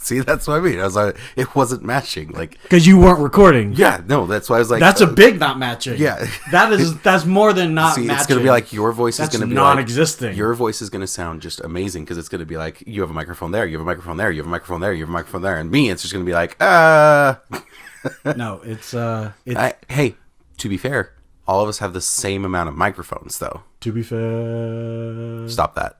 See, that's what I mean. I was like, it wasn't matching. Like, because you weren't recording. Yeah, no, that's why I was like, that's a big not matching. Yeah, that's more than not matching. It's gonna be like your voice is gonna be non-existing. Like, your voice is gonna sound just amazing because it's gonna be like you have a microphone there, you have a microphone there, you have a microphone there, you have a microphone there, and me, it's just gonna be like, No, it's hey, to be fair, all of us have the same amount of microphones, though. To be fair, stop that.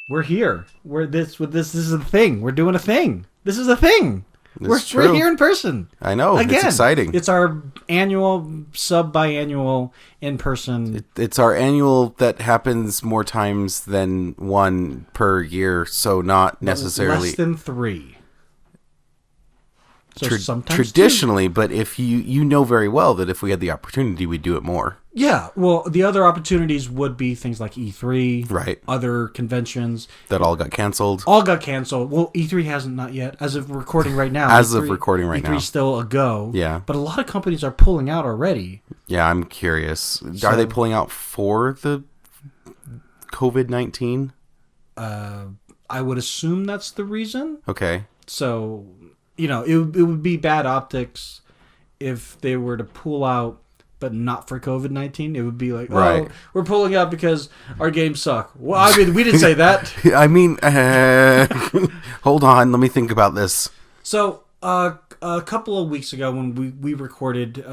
We're here. This is a thing. We're doing a thing. This is a thing. We're here in person. I know. Again, it's exciting. It's our annual, sub-biannual, in-person. It's our annual that happens more times than one per year, so not necessarily... Less than 3. So sometimes traditionally, 2. But if you know very well that if we had the opportunity, we'd do it more. Yeah, well, the other opportunities would be things like E3, right? Other conventions that all got canceled. Well, E3 hasn't, not yet, as of recording right now. E3's still a go. Yeah, but a lot of companies are pulling out already. Yeah, I'm curious. Are they pulling out for the COVID-19? I would assume that's the reason. Okay. So, it would be bad optics if they were to pull out, but not for COVID-19. It would be like, right. We're pulling out because our games suck. Well, I mean, we didn't say that. I mean, hold on. Let me think about this. So, a couple of weeks ago when we recorded,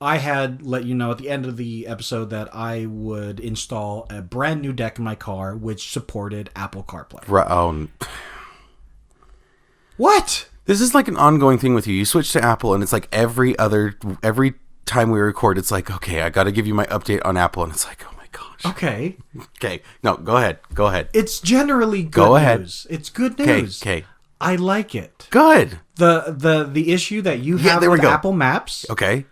I had let you know at the end of the episode that I would install a brand new deck in my car, which supported Apple CarPlay. Right. Oh. What? This is like an ongoing thing with you. You switch to Apple, and it's like every time we record, it's like, okay, I got to give you my update on Apple, and it's like, oh my gosh. Okay. No, go ahead. It's generally good news. It's good news. Okay. I like it. Good. The issue that you have with Apple Maps. Okay.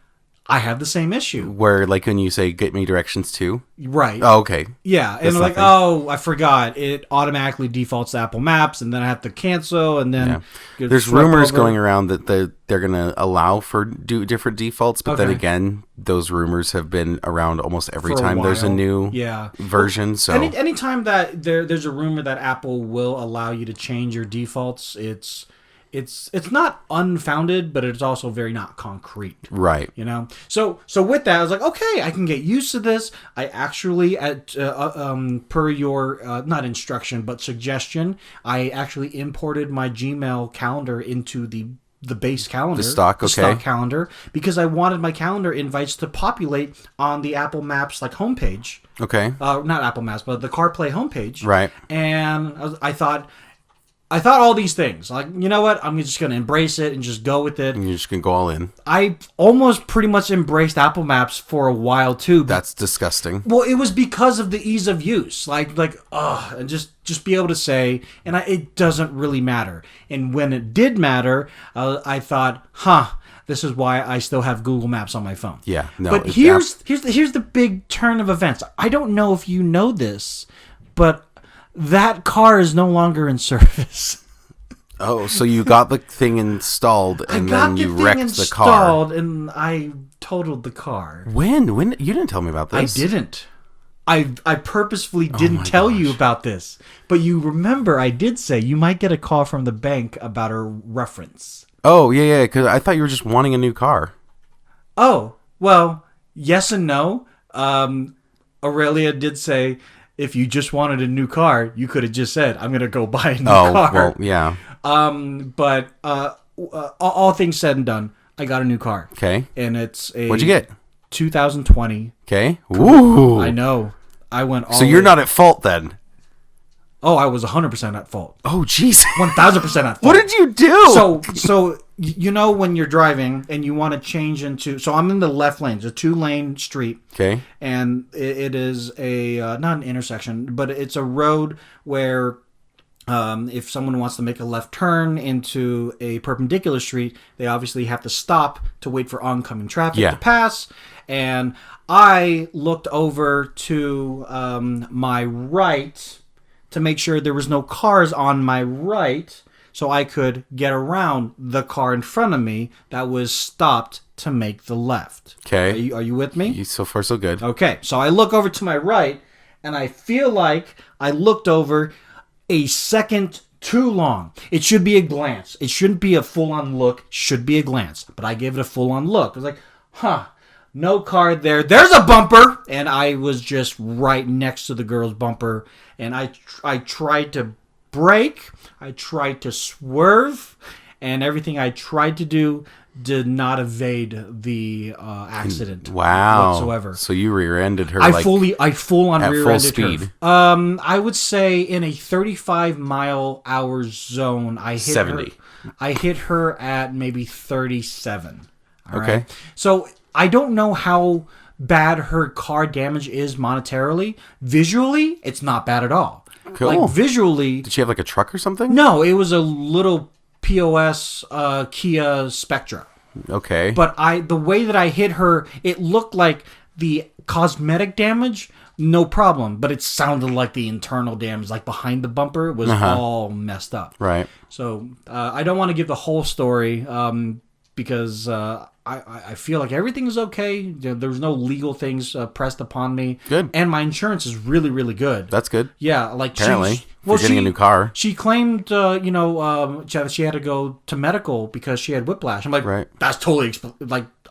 I have the same issue. Where, like, when you say, get me directions to? Right. Oh, okay. Yeah, and like, I forgot. It automatically defaults to Apple Maps, and then I have to cancel, and then... Yeah. There's rumors going around that they're going to allow for different defaults, but then again, those rumors have been around almost every time there's a new version. So anytime that there's a rumor that Apple will allow you to change your defaults, it's not unfounded, but it's also very not concrete. Right. So with that, I was like, okay, I can get used to this. I actually, per your, not instruction, but suggestion, I actually imported my Gmail calendar into the base calendar. The stock calendar, because I wanted my calendar invites to populate on the Apple Maps, like, homepage. Okay. Not Apple Maps, but the CarPlay homepage. Right. And I thought all these things. Like, you know what? I'm just going to embrace it and just go with it. And you're just going to go all in. I almost pretty much embraced Apple Maps for a while, too. That's disgusting. Well, it was because of the ease of use. And just be able to say, and it doesn't really matter. And when it did matter, I thought, this is why I still have Google Maps on my phone. Yeah. No. But here's the big turn of events. I don't know if you know this, but... that car is no longer in service. Oh, so you got the thing installed and then you wrecked the car. Installed and I totaled the car. When? You didn't tell me about this. I didn't. I purposefully didn't tell you about this. But you remember I did say you might get a call from the bank about a reference. Oh, yeah, because I thought you were just wanting a new car. Oh, well, yes and no. Aurelia did say... if you just wanted a new car, you could have just said, I'm going to go buy a new car. Well, yeah. But all things said and done, I got a new car. Okay. And it's a... what'd you get? 2020. Okay. Ooh. I know. I went all... so you're not at fault then? Oh, I was 100% at fault. Oh, jeez. 1,000% at fault. What did you do? So when you're driving and you want to change into... so I'm in the left lane. It's a 2-lane street. Okay. And it is a... not an intersection, but it's a road where... if someone wants to make a left turn into a perpendicular street, they obviously have to stop to wait for oncoming traffic to pass. And I looked over to my right to make sure there was no cars on my right, so I could get around the car in front of me that was stopped to make the left. Okay. Are you with me? So far, so good. Okay. So I look over to my right, and I feel like I looked over a second Too long. It should be a glance. It shouldn't be a full-on look. Should be a glance. But I gave it a full-on look. I was like, no car there. There's a bumper! And I was just right next to the girl's bumper. And I tried to brake. I tried to swerve. And everything I tried to do did not evade the accident whatsoever. So you rear-ended her I full-on rear-ended full speed. her. I would say in a 35-mile-hour zone, I hit 70. I hit her at maybe 37. Okay. Right? So I don't know how bad her car damage is monetarily. Visually, it's not bad at all. Cool. Like visually, did she have like a truck or something? No, it was a little POS Kia Spectra. Okay. But the way that I hit her, it looked like the cosmetic damage, no problem. But it sounded like the internal damage, like behind the bumper, was all messed up. Right. So I don't want to give the whole story because I feel like everything is okay. There's no legal things pressed upon me. Good. And my insurance is really, really good. That's good. Yeah. Like apparently. You're getting a new car. She claimed, she had to go to medical because she had whiplash. I'm like, right. That's totally,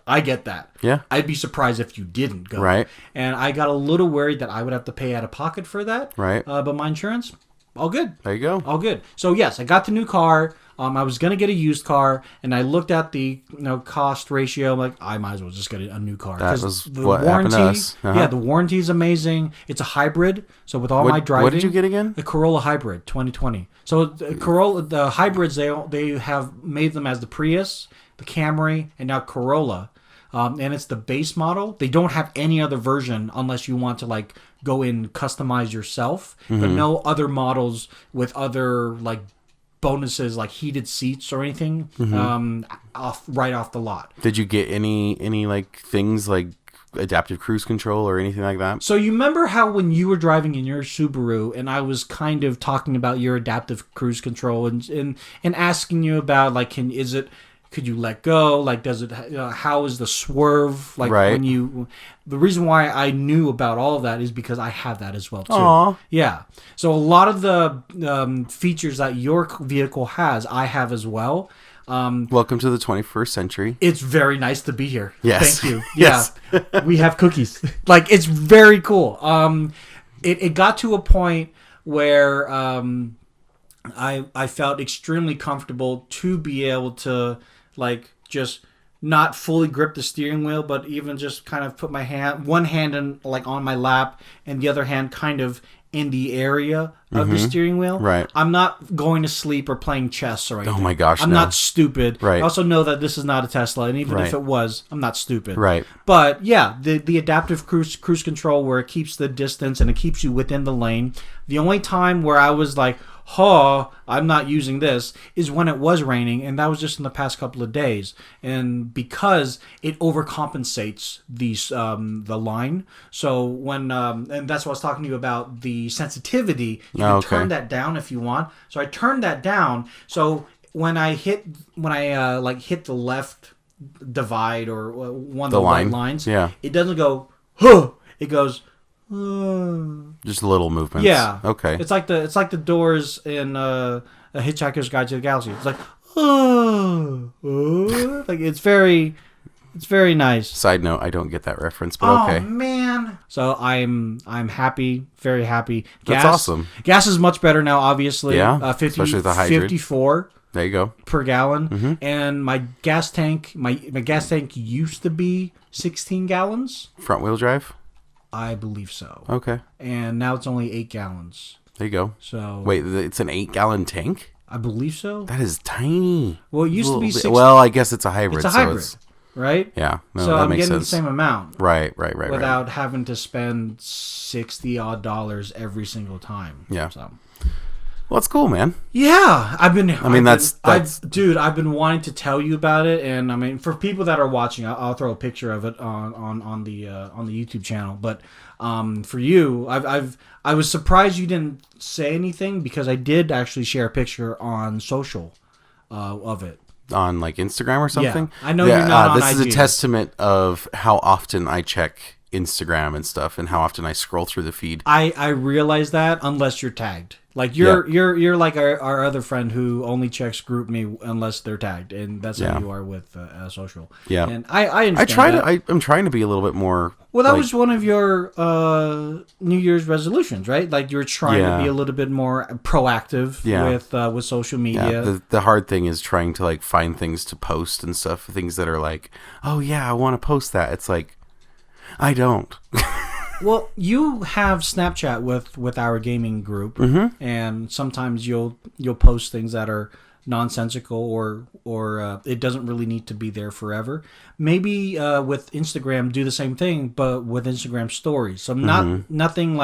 I get that. Yeah. I'd be surprised if you didn't go. Right. And I got a little worried that I would have to pay out of pocket for that. Right. But my insurance, all good. There you go. All good. So, yes, I got the new car. I was going to get a used car, and I looked at the cost ratio. I'm like, I might as well just get a new car. That was what happened to us. Yeah, the warranty is amazing. It's a hybrid, so with all my driving. What did you get again? A Corolla Hybrid 2020. So the hybrids, they have made them as the Prius, the Camry, and now Corolla. And it's the base model. They don't have any other version unless you want to go in customize yourself. But no other models with other bonuses like heated seats or anything right off the lot. Did you get any things like adaptive cruise control or anything like that? So you remember how when you were driving in your Subaru and I was kind of talking about your adaptive cruise control and asking you about could you let go? Does it? How is the swerve? Right. When you, the reason why I knew about all of that is because I have that as well too. Aww. Yeah. So a lot of the features that your vehicle has, I have as well. Welcome to the 21st century. It's very nice to be here. Yes. Thank you. Yes. Yeah. We have cookies. It's very cool. It got to a point where I felt extremely comfortable to be able to just not fully grip the steering wheel, but even just kind of put one hand in on my lap and the other hand kind of in the area of the steering wheel. Right. I'm not going to sleep or playing chess or anything. Oh my gosh, I'm not stupid. Right. I also know that this is not a Tesla, and even right. if it was, I'm not stupid. Right. But yeah, the adaptive cruise control where it keeps the distance and it keeps you within the lane. The only time where I was like, I'm not using this is when it was raining, and that was just in the past couple of days. And because it overcompensates the line, so when and that's what I was talking to you about, the sensitivity. You can turn that down if you want. So I turned that down. So when I hit the left divide or one of the white lines, it doesn't go it goes. Just little movements. Yeah. Okay. It's like the doors in A Hitchhiker's Guide to the Galaxy. It's like it's very nice. Side note: I don't get that reference, but okay. Oh man! So I'm happy, very happy. That's awesome. Gas is much better now, obviously. Yeah. Especially the hybrid. 54. There you go. Per gallon, and my gas tank used to be 16 gallons. Front wheel drive. I believe so. Okay. And now it's only 8 gallons. There you go. So wait, it's an 8-gallon tank? I believe so. That is tiny. Well, it used to be 6. Well, I guess it's a hybrid. It's a hybrid, right? Yeah. No, so that I'm makes getting sense. the same amount. Right. Without having to spend $60 every single time. Yeah. So. Well, that's cool, man. Yeah, I've been wanting to tell you about it, and I mean, for people that are watching, I'll throw a picture of it on the YouTube channel. But for you, I was surprised you didn't say anything because I did actually share a picture on social of it. On Instagram or something? Yeah, I know you're not on this IG. is a testament of how often I check Instagram and stuff, and how often I scroll through the feed. I realize that unless you're tagged. Like you're like our other friend who only checks GroupMe unless they're tagged, and that's how you are with social. Yeah, and I understand I'm trying to be a little bit more. Well, that was one of your New Year's resolutions, right? Like you were trying to be a little bit more proactive with social media. Yeah, the hard thing is trying to like find things to post and stuff, things that are like, oh yeah, I want to post that. It's like, I don't. Well, you have Snapchat with our gaming group, and sometimes you'll post things that are nonsensical or it doesn't really need to be there forever. Maybe with Instagram, do the same thing, but with Instagram stories. So nothing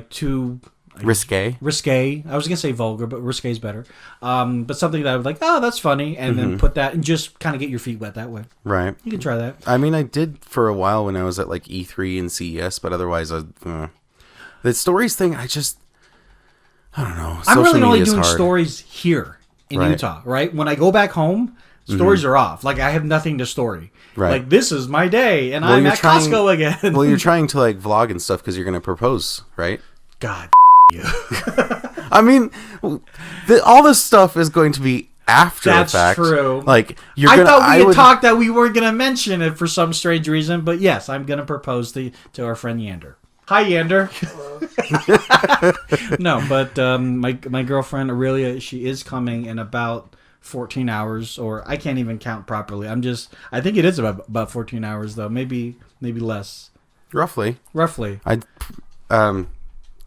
too risque. I was gonna say vulgar, but risque is better. But something that I was like, oh, that's funny, and then put that and just kind of get your feet wet that way. Right. You can try that. I mean, I did for a while when I was at like E3 and CES, but otherwise, the stories thing, I don't know. I'm really only doing stories here in Utah, right? When I go back home, stories are off. Like I have nothing to story. Right. Like this is my day, and I'm at Costco again. Well, you're trying to like vlog and stuff because you're going to propose, right? God. You. I mean, all this stuff is going to be after the fact. That's true. Like I thought we had talked that we weren't going to mention it for some strange reason, but yes, I'm going to propose to our friend Yander. Hi, Yander. No, but my girlfriend Aurelia, she is coming in about 14 hours, or I can't even count properly. I think it is about 14 hours though, maybe less. Roughly.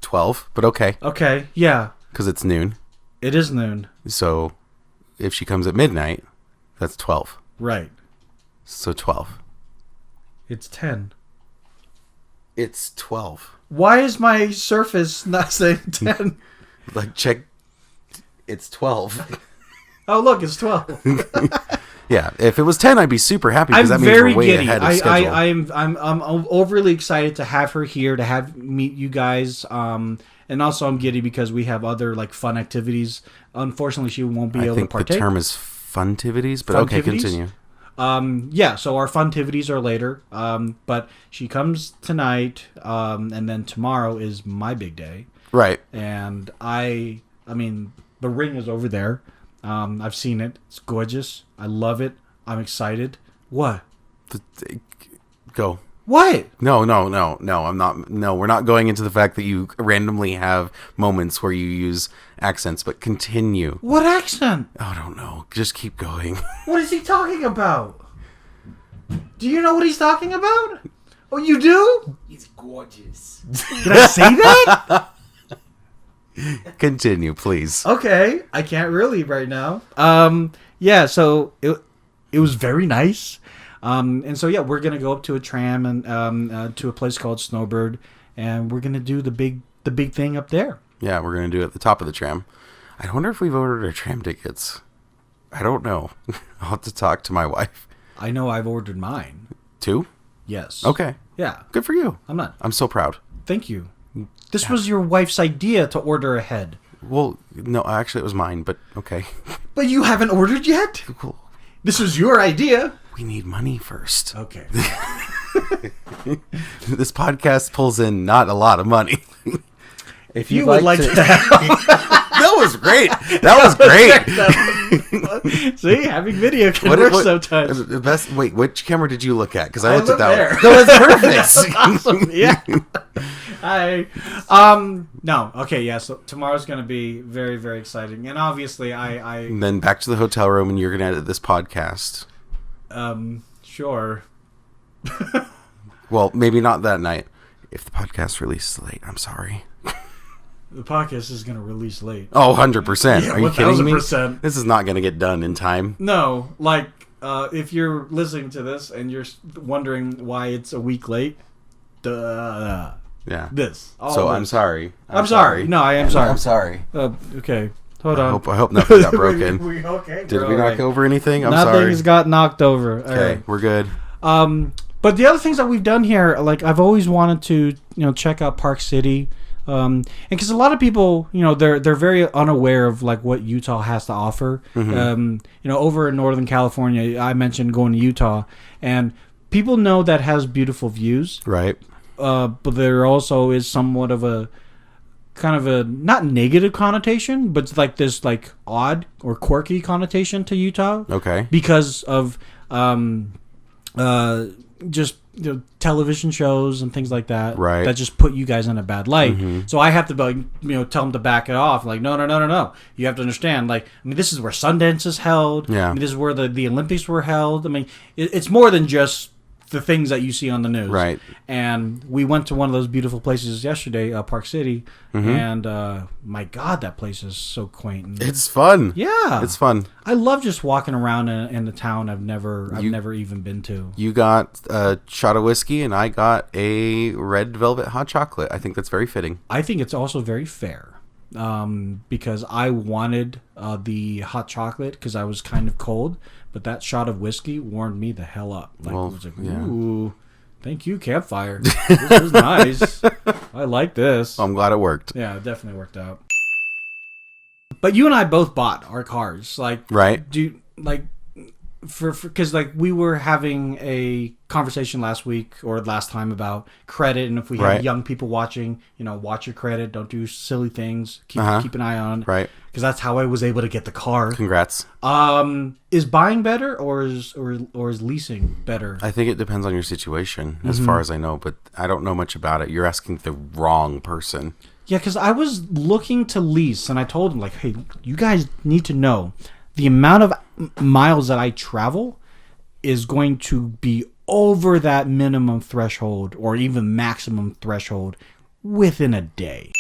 12, but okay. Okay, yeah. Because it's noon. It is noon. So, if she comes at midnight, that's 12. Right. So 12. It's 10. It's 12. Why is my Surface not saying 10? Like, check. It's 12. Oh, look, it's 12. Yeah, if it was 10, I'd be super happy because that means we're way ahead of schedule. I'm overly excited to have her here, to meet you guys, and also I'm giddy because we have other like fun activities. Unfortunately, she won't be able to partake. I think the term is funtivities, but okay, continue. Yeah, so our funtivities are later, but she comes tonight, and then tomorrow is my big day. Right. And I mean, the ring is over there. I've seen it. It's gorgeous. I love it. I'm excited. What? Go. What? No. I'm not. No, we're not going into the fact that you randomly have moments where you use accents, but continue. What accent? Oh, I don't know. Just keep going. What is he talking about? Do you know what he's talking about? Oh, you do? He's gorgeous. Did I say that? Continue, please. Okay, I can't really right now. Yeah, so it was very nice. And so yeah, we're gonna go up to a tram and to a place called Snowbird, and we're gonna do the big thing up there. Yeah, we're gonna do it at the top of the tram. I wonder if we've ordered our tram tickets. I don't know. I'll have to talk to my wife. I know I've ordered mine. 2? Yes. Okay. Yeah. Good for you. I'm so proud. Thank you. This was your wife's idea to order ahead. Well, no, actually it was mine, but okay. But you haven't ordered yet? Cool. This was your idea. We need money first. Okay. This podcast pulls in not a lot of money. If you would like to That was great. See, having video can work sometimes. The best. Wait, which camera did you look at? Because I looked at that one. That was perfect. Awesome. Yeah. No. Okay. Yeah. So tomorrow's going to be very, very exciting, and obviously, And then back to the hotel room, and you're going to edit this podcast. Sure. Well, maybe not that night. If the podcast releases late, I'm sorry. The podcast is going to release late. Oh, 100%. Yeah, are you kidding me? 1,000%. This is not going to get done in time. No, like, if you're listening to this and you're wondering why it's a week late, duh. Yeah. This. So I'm sorry. I'm sorry. No, I am sorry. I'm sorry. Okay. Hold on. I hope nothing got broken. Okay. Did we knock over anything? I'm sorry. Nothing's got knocked over. Okay, right. We're good. But the other things that we've done here, like I've always wanted to, check out Park City. And because a lot of people, they're very unaware of like what Utah has to offer. Mm-hmm. Over in Northern California, I mentioned going to Utah, and people know that has beautiful views. Right. But there also is somewhat of a kind of a not negative connotation, but it's like this like odd or quirky connotation to Utah. Okay. Because of just television shows and things like that. Right. That just put you guys in a bad light. So I have to tell them to back it off. Like no. You have to understand. Like this is where Sundance is held. Yeah. This is where the Olympics were held. I mean, it's more than just the things that you see on the news. Right. And we went to one of those beautiful places yesterday, Park City, and my God, that place is so quaint. It's fun. Yeah. It's fun. I love just walking around in the town I've never even been to. You got a shot of whiskey, and I got a red velvet hot chocolate. I think that's very fitting. I think it's also very fair. Because I wanted the hot chocolate because I was kind of cold, but that shot of whiskey warmed me the hell up. Like, well, it was like, ooh, thank you, campfire. This is nice. I like this. I'm glad it worked. Yeah, it definitely worked out. But you and I both bought our cars, like right? Because like we were having a conversation last week or last time about credit, and if we have young people watching, watch your credit, don't do silly things, keep an eye on, right? Because that's how I was able to get the car. Congrats. Is buying better or is leasing better? I think it depends on your situation, as far as I know, but I don't know much about it. You're asking the wrong person. Yeah, because I was looking to lease, and I told them like, hey, you guys need to know. The amount of miles that I travel is going to be over that minimum threshold or even maximum threshold within a day.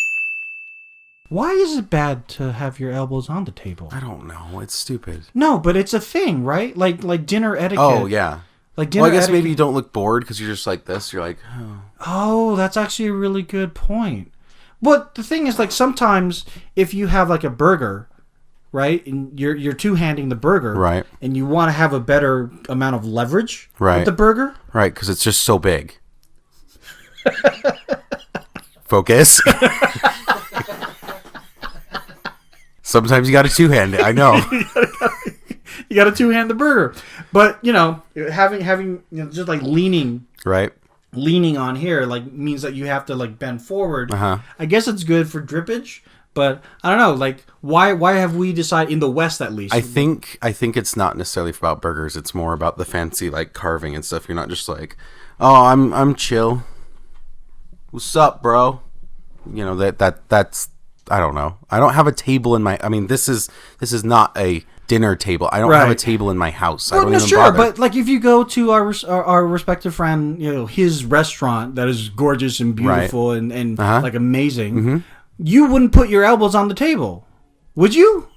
Why is it bad to have your elbows on the table? I don't know. It's stupid. No, but it's a thing, right? Like dinner etiquette. Oh, yeah. Like dinner well, I guess etiquette. maybe you don't look bored because you're just like this. You're like, oh. Oh, that's actually a really good point. But the thing is, like, sometimes if you have like a burger, right, and you're two-handing the burger, right, and you want to have a better amount of leverage with the burger, right, because it's just so big. Focus. Sometimes you got to two-hand it. I know. you got to two-hand the burger, but having just like leaning, right. Leaning on here like means that you have to like bend forward. I guess it's good for drippage, but I don't know. Like, why have we decided in the West at least? I think it's not necessarily about burgers. It's more about the fancy like carving and stuff. You're not just like, oh, I'm chill. What's up, bro? That's I don't know. I don't have a table in my. I mean, this is not a dinner table. I don't have a table in my house. Well, I don't even sure, bother. But like if you go to our respective friend, his restaurant that is gorgeous and beautiful and like amazing, you wouldn't put your elbows on the table, would you?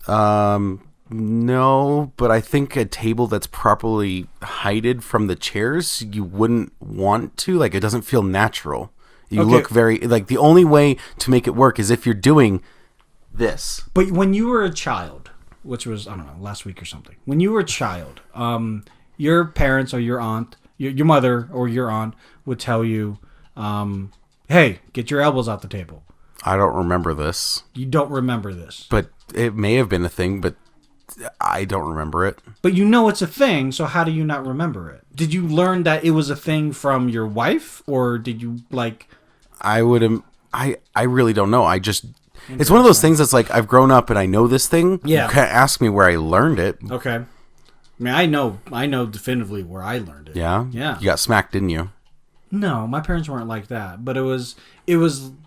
No, but I think a table that's properly heighted from the chairs, you wouldn't want to. Like, it doesn't feel natural. You look very like the only way to make it work is if you're doing this. But when you were a child, which was, I don't know, last week or something. When you were a child, your parents or your aunt, your mother or your aunt would tell you, hey, get your elbows off the table. I don't remember this. You don't remember this. But it may have been a thing, but I don't remember it. But you know it's a thing, so how do you not remember it? Did you learn that it was a thing from your wife, or did you, like... I really don't know. It's one of those things that's like, I've grown up and I know this thing. Yeah. You can't ask me where I learned it. Okay. I mean, I know definitively where I learned it. Yeah? Yeah. You got smacked, didn't you? No, my parents weren't like that. But it was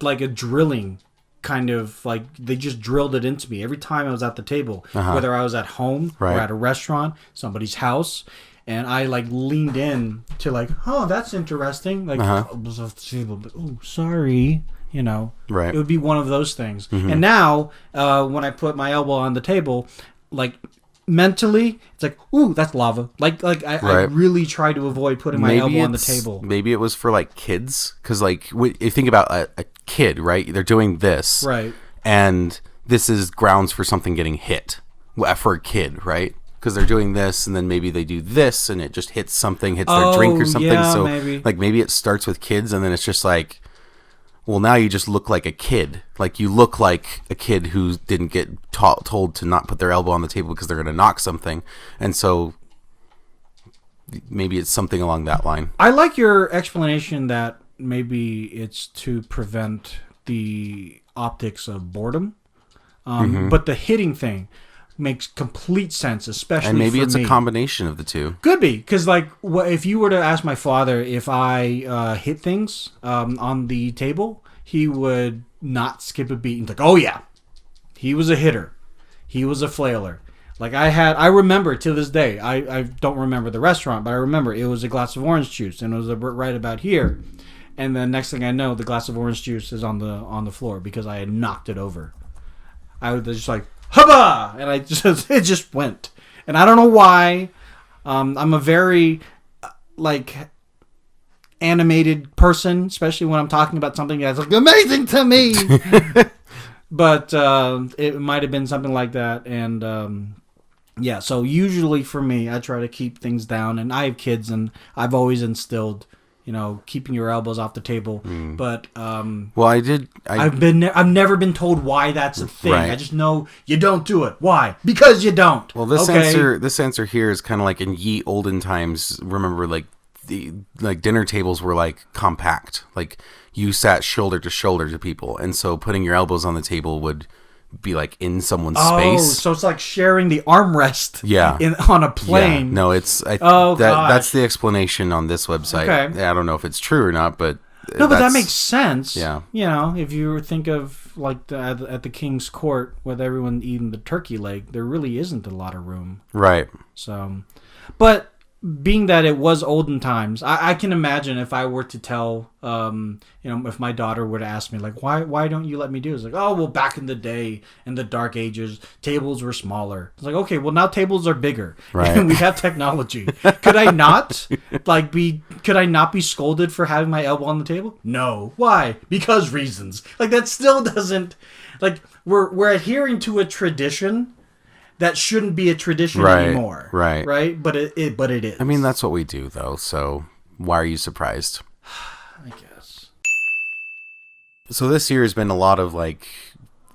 like a drilling kind of, like, they just drilled it into me every time I was at the table. Whether I was at home or at a restaurant, somebody's house. And I like leaned in to like, oh, that's interesting. Like, I was off the table, but oh, sorry. Right. It would be one of those things. And now, when I put my elbow on the table, like mentally, it's like, ooh, that's lava. I really try to avoid putting my elbow on the table. Maybe it was for like kids, because like you think about a kid, right? They're doing this, right? And this is grounds for something getting hit for a kid, right? Because they're doing this, and then maybe they do this, and it just hits their drink or something. Yeah, so maybe it starts with kids, and then it's just like, well, now you just look like a kid. Like, you look like a kid who didn't get told to not put their elbow on the table because they're going to knock something. And so maybe it's something along that line. I like your explanation that maybe it's to prevent the optics of boredom. But the hitting thing makes complete sense, especially And maybe for it's me. a combination of the two. Could be, because like, if you were to ask my father if I hit things on the table, he would not skip a beat. He's like, "Oh yeah, he was a hitter, he was a flailer." Like I remember to this day. I don't remember the restaurant, but I remember it was a glass of orange juice, and it was right about here. And then next thing I know, the glass of orange juice is on the floor because I had knocked it over. I was just like, hubba! And it just went. And I don't know why. I'm a very, animated person, especially when I'm talking about something that's like amazing to me. But it might have been something like that. And yeah, so usually for me, I try to keep things down. And I have kids, and I've always instilled, keeping your elbows off the table. But Well, I've never been told why that's a thing. Right. I just know you don't do it. Why? Because you don't. Well, this okay? answer here is kind of like in ye olden times. Remember, the dinner tables were like compact. Like you sat shoulder to shoulder to people, and so putting your elbows on the table would be like in someone's space. So it's like sharing the armrest. Yeah. On a plane. Yeah. No, that's the explanation on this website. Okay. I don't know if it's true or not, but No, but that makes sense. Yeah. If you think of like at the king's court with everyone eating the turkey leg, there really isn't a lot of room. Right. So, but being that it was olden times, I can imagine if I were to tell, if my daughter were to ask me, like, why don't you let me do it? It's like, oh, well, back in the day, in the dark ages, tables were smaller. It's like, okay, well, now tables are bigger. Right. And we have technology. Could I not be scolded for having my elbow on the table? No. Why? Because reasons. Like, that still doesn't, like, we're adhering to a tradition that shouldn't be a tradition anymore. Right. Right? But it is. I mean, that's what we do, though, so why are you surprised? I guess. So this year has been a lot of,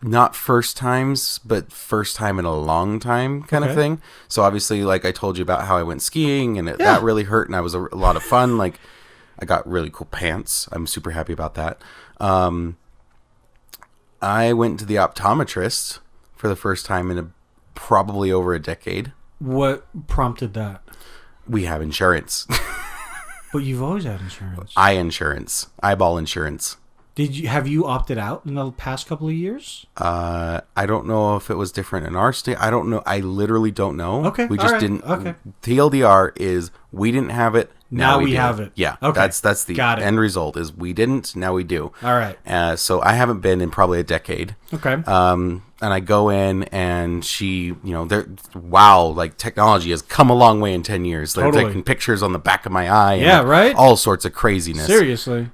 not first times, but first time in a long time kind of thing. So obviously, like I told you about how I went skiing, and that really hurt, and I was a lot of fun. Like, I got really cool pants. I'm super happy about that. I went to the optometrist for the first time in probably over a decade. What prompted that? We have insurance. But you've always had insurance. Eyeball insurance. Have you opted out in the past couple of years? I don't know if it was different in our state. I don't know. I literally don't know. Okay. We just didn't. Okay. TLDR is we didn't have it. Now we have it. Yeah. Okay. That's the end result is we didn't. Now we do. All right. So I haven't been in probably a decade. Okay. And I go in and she, technology has come a long way in 10 years. They're taking pictures on the back of my eye. Yeah, and right? All sorts of craziness. Seriously.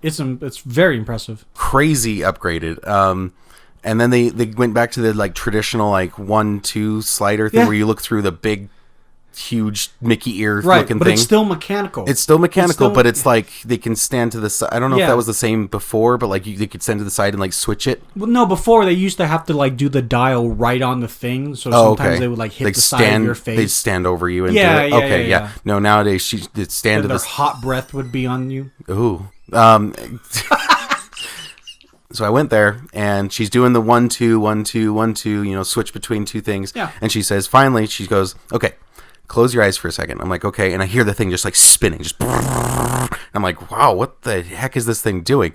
It's very impressive. Crazy upgraded. And then they went back to the traditional 1-2 slider thing where you look through the big, huge Mickey ear looking but thing. It's still mechanical. But it's like they can stand to the side. I don't know if that was the same before, but they could stand to the side and switch it. Well, no, before they used to have to do the dial right on the thing, so sometimes they would hit the side of your face. They'd stand over you and do it. Yeah. No, nowadays they'd stand to their the hot breath would be on you. Ooh. So I went there, and she's doing the 1-2, 1-2, 1-2, switch between two things. Yeah. And she says, finally, she goes, okay, close your eyes for a second. I'm like, okay. And I hear the thing just spinning. I'm like, wow, what the heck is this thing doing?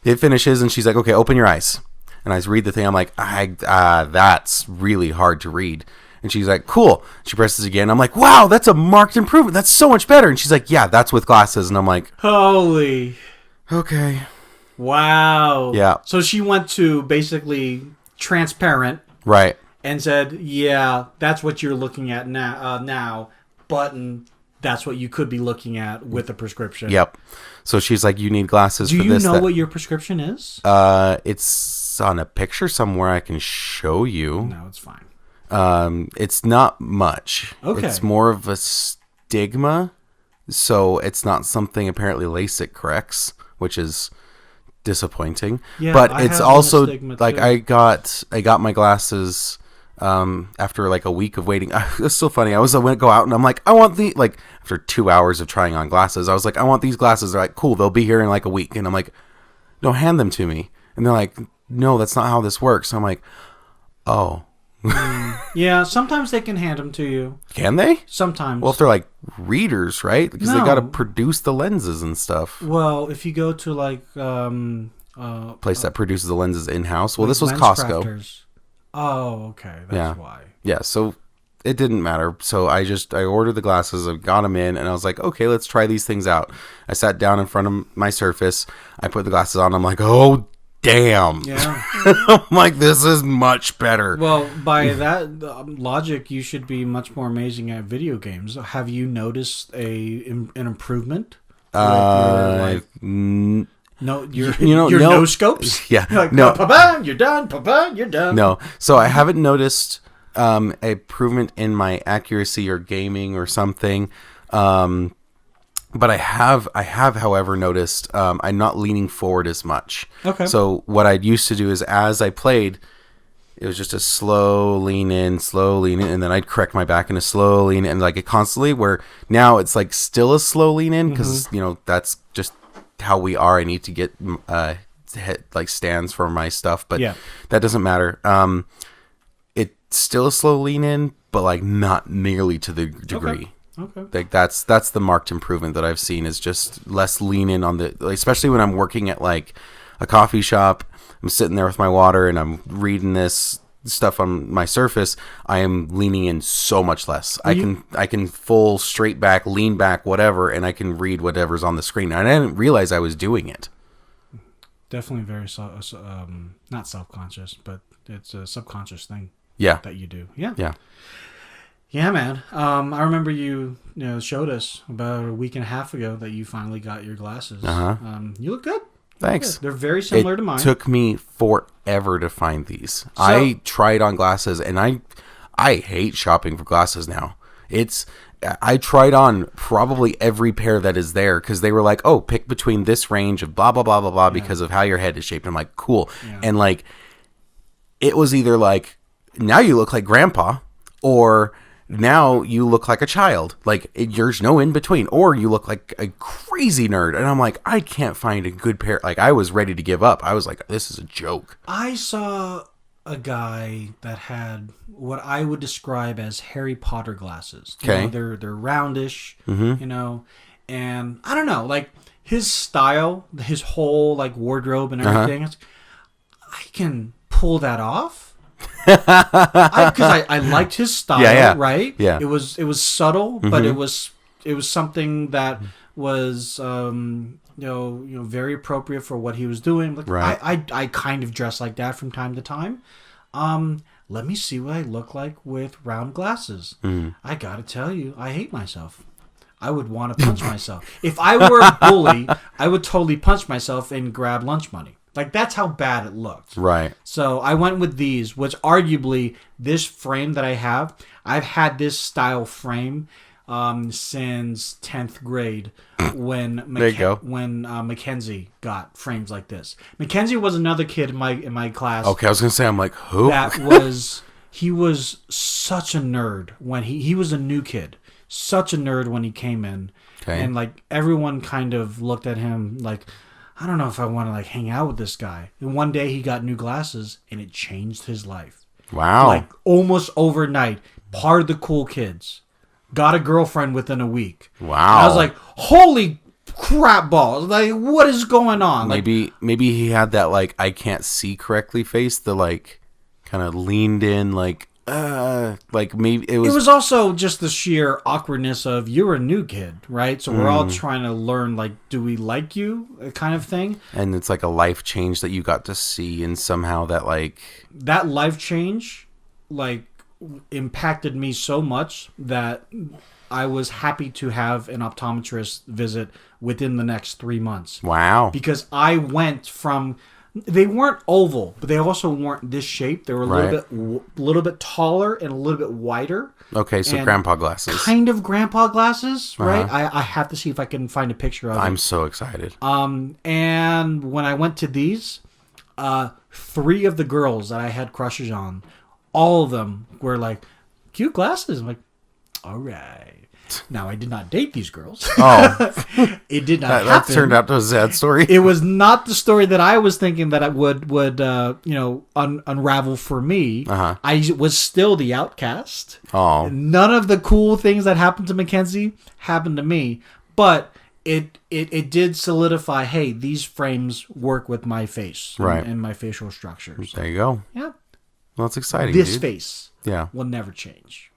It finishes, and she's like, okay, open your eyes. And I read the thing. I'm like, that's really hard to read. And she's like, cool. She presses again. I'm like, wow, that's a marked improvement. That's so much better. And she's like, yeah, that's with glasses. And I'm like, holy. Okay. Wow. Yeah. So she went to basically transparent. Right. And said, yeah, that's what you're looking at now, button, that's what you could be looking at with a prescription. Yep. So she's like, you need glasses for this. Do you know what your prescription is? It's on a picture somewhere I can show you. No, it's fine. It's not much. Okay. It's more of a stigma, so it's not something apparently LASIK corrects, which is disappointing. Yeah, but I it's have also stigma like too. I got my glasses after like a week of waiting. It's so funny. I went to go out and I'm like, I want the, like, after 2 hours of trying on glasses, I was like, I want these glasses. They're like, cool, they'll be here in like a week. And I'm like, no, hand them to me. And they're like, no, that's not how this works. So I'm like, oh. Yeah, sometimes they can hand them to you. Can they? Sometimes. Well, if they're like readers, right? Because they No. got to produce the lenses and stuff. Well, if you go to like Place that produces the lenses in-house. Well, like this was lens Costco. crafters. Oh, okay. That's Yeah. why. Yeah, so it didn't matter. So I ordered the glasses, I got them in, and I was like, okay, let's try these things out. I sat down in front of my Surface. I put the glasses on. I'm like, oh, damn. Yeah. I'm like, this is much better. Well, by that logic, you should be much more amazing at video games. Have you noticed an improvement? No, your no. no scopes. Yeah, You're like, no. Pa-pa, you're done. Pa-pa, you're done. No. So I haven't noticed a improvement in my accuracy or gaming or something. But I have, however, noticed I'm not leaning forward as much. Okay. So what I used to do is, as I played, it was just a slow lean in, and then I'd correct my back and a slow lean in, and like it constantly. Where now it's like still a slow lean in because that's just how we are. I need to get like stands for my stuff, but that doesn't matter. It's still a slow lean in, but like not nearly to the degree. Okay. Like that's the marked improvement that I've seen, is just less lean in on the, like, especially when I'm working at like a coffee shop. I'm sitting there with my water and I'm reading this stuff on my Surface. I am leaning in so much less. I can full straight back, lean back, whatever, and I can read whatever's on the screen. And I didn't realize I was doing it. Definitely very not self-conscious, but it's a subconscious thing. Yeah. That you do. Yeah. Yeah. Yeah, man. I remember you showed us about a week and a half ago that you finally got your glasses. You look good. Thanks. They're very similar to mine. It took me forever to find these. So, I tried on glasses, and I hate shopping for glasses now. I tried on probably every pair that is there because they were like, oh, pick between this range of blah, blah, blah, blah, blah, because of how your head is shaped. I'm like, cool. Yeah. And like, it was either like, now you look like grandpa, or now you look like a child. Like, there's no in between. Or you look like a crazy nerd. And I'm like, I can't find a good pair. Like, I was ready to give up. I was like, this is a joke. I saw a guy that had what I would describe as Harry Potter glasses. Okay. They're roundish, and I don't know, like his style, his whole like wardrobe and everything. I can pull that off. Because I liked his style, right? Yeah. It was subtle, but it was something that was very appropriate for what he was doing. Like, right. I kind of dress like that from time to time. Let me see what I look like with round glasses. I gotta tell you, I hate myself. I would want to punch myself. If I were a bully, I would totally punch myself and grab lunch money. Like, that's how bad it looked. Right. So I went with these, which arguably this frame that I have, I've had this style frame since 10th grade when Mackenzie got frames like this. Mackenzie was another kid in my class. Okay, I was going to say, I'm like, who? He was such a nerd when he was a new kid. Such a nerd when he came in. Okay. And like everyone kind of looked at him like, I don't know if I want to like hang out with this guy. And one day he got new glasses and it changed his life. Wow. Like almost overnight. Part of the cool kids. Got a girlfriend within a week. Wow. And I was like, holy crap balls. Like, what is going on? Maybe he had that like I can't see correctly face, the like kind of leaned in like maybe it was also just the sheer awkwardness of you're a new kid, right? So we're all trying to learn, like, do we like you kind of thing. And it's like a life change that you got to see, and somehow that life change like impacted me so much that I was happy to have an optometrist visit within the next 3 months. Wow. Because I went from, they weren't oval, but they also weren't this shape. They were a little bit taller and a little bit wider. Okay, so grandpa glasses. Kind of grandpa glasses, right? I have to see if I can find a picture of it. I'm so excited. And when I went to these, 3 of the girls that I had crushes on all of them were like, cute glasses. I'm like, all right. Now, I did not date these girls. Oh. It did not That happen. turned out to a sad story. It was not the story that I was thinking that it would unravel for me. Uh-huh. I was still the outcast. Oh. None of the cool things that happened to Mackenzie happened to me, but it did solidify, hey, these frames work with my face Right. and my facial structures. There you go. Yeah. Well, that's exciting, This dude. face Yeah. will never change.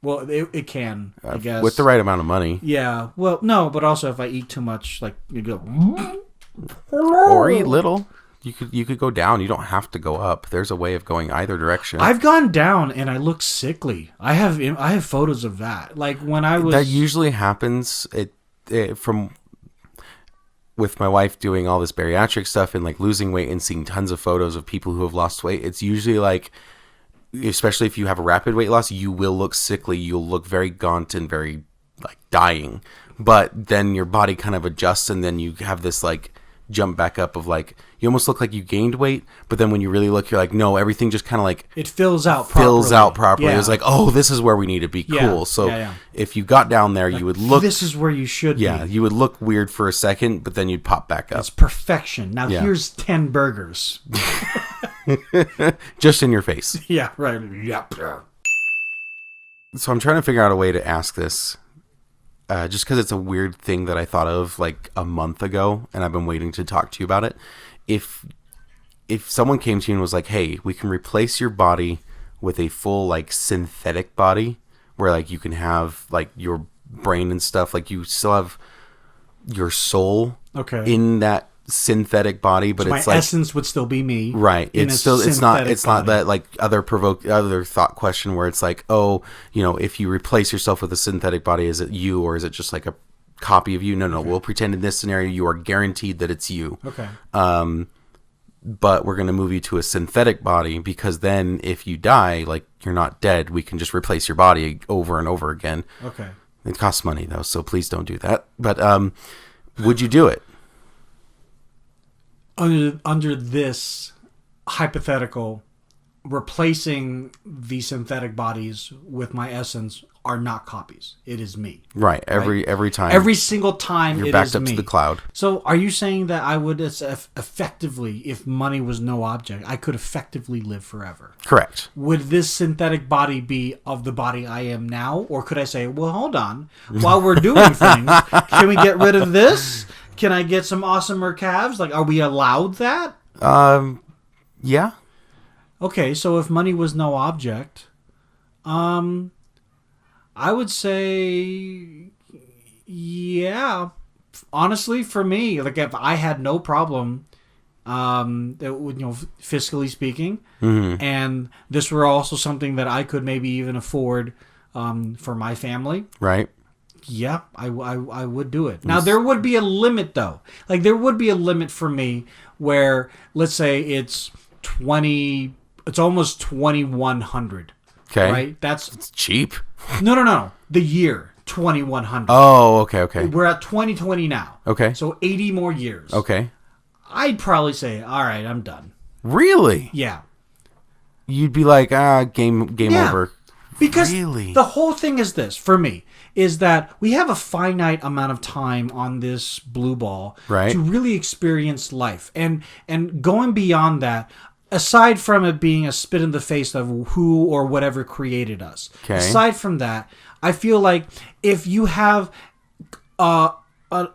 Well, it can, I guess. With the right amount of money. Yeah. Well, no, but also if I eat too much, like, you go... Or eat little. You could go down. You don't have to go up. There's a way of going either direction. I've gone down and I look sickly. I have photos of that. Like when I was... That usually happens from with my wife doing all this bariatric stuff and like losing weight and seeing tons of photos of people who have lost weight. It's usually like, especially if you have a rapid weight loss, you will look sickly. You'll look very gaunt and very like dying. But then your body kind of adjusts and then you have this like jump back up of like, you almost look like you gained weight, but then when you really look, you're like, no, everything just kind of like it fills out properly. Yeah. It's like, oh, this is where we need to be cool. So if you got down there, you would look... This is where you should be. Yeah, you would look weird for a second, but then you'd pop back up. It's perfection. Now here's 10 burgers. Just in your face. Yeah, right. Yep. So I'm trying to figure out a way to ask this. Just because it's a weird thing that I thought of like a month ago, and I've been waiting to talk to you about it. If someone came to you and was like, "Hey, we can replace your body with a full like synthetic body, where like you can have like your brain and stuff, like you still have your soul in that synthetic body, but so it's my like essence would still be me, right? It's not that like other thought question where it's like, oh, you know, if you replace yourself with a synthetic body, is it you or is it just like a copy of you? No, we'll pretend in this scenario you are guaranteed that it's you. Okay. But we're going to move you to a synthetic body because then if you die, like you're not dead, we can just replace your body over and over again. Okay. It costs money though, so please don't do that. But would you do it? Under this hypothetical, replacing the synthetic bodies with my essence are not copies. It is me. Right. Every time. Every single time you're it backed is up me. to the cloud. So are you saying that I would effectively, if money was no object, I could effectively live forever? Correct. Would this synthetic body be of the body I am now? Or could I say, well, hold on. While we're doing things, can we get rid of this? Can I get some awesomer calves? Like, are we allowed that? Yeah. Okay, so if money was no object, I would say, yeah. Honestly, for me, like if I had no problem, that would, fiscally speaking, and this were also something that I could maybe even afford, for my family. Right. Yeah, I would do it. Now, there would be a limit, though. Like, there would be a limit for me where, let's say, it's almost 2,100. Okay. Right? It's cheap. No. The year, 2,100. Oh, okay. We're at 2020 now. Okay. So 80 more years. Okay. I'd probably say, all right, I'm done. Really? Yeah. You'd be like, game over. Because really? The whole thing is this, for me, is that we have a finite amount of time on this blue ball right. to really experience life. And going beyond that, aside from it being a spit in the face of who or whatever created us, aside from that, I feel like if you have a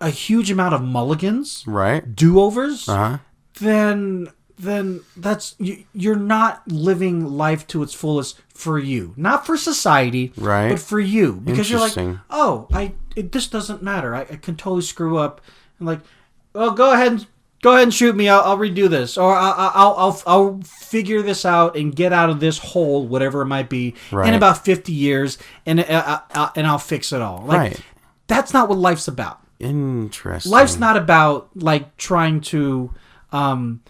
huge amount of mulligans, right, do-overs, then that's you're not living life to its fullest for you, not for society, right, but for you, because you're like, oh, this doesn't matter. I can totally screw up. I'm like, well, go ahead and shoot me. I'll redo this, or I'll figure this out and get out of this hole, whatever it might be, in about 50 years, and I'll fix it all. Like, that's not what life's about. Interesting. Life's not about like trying to run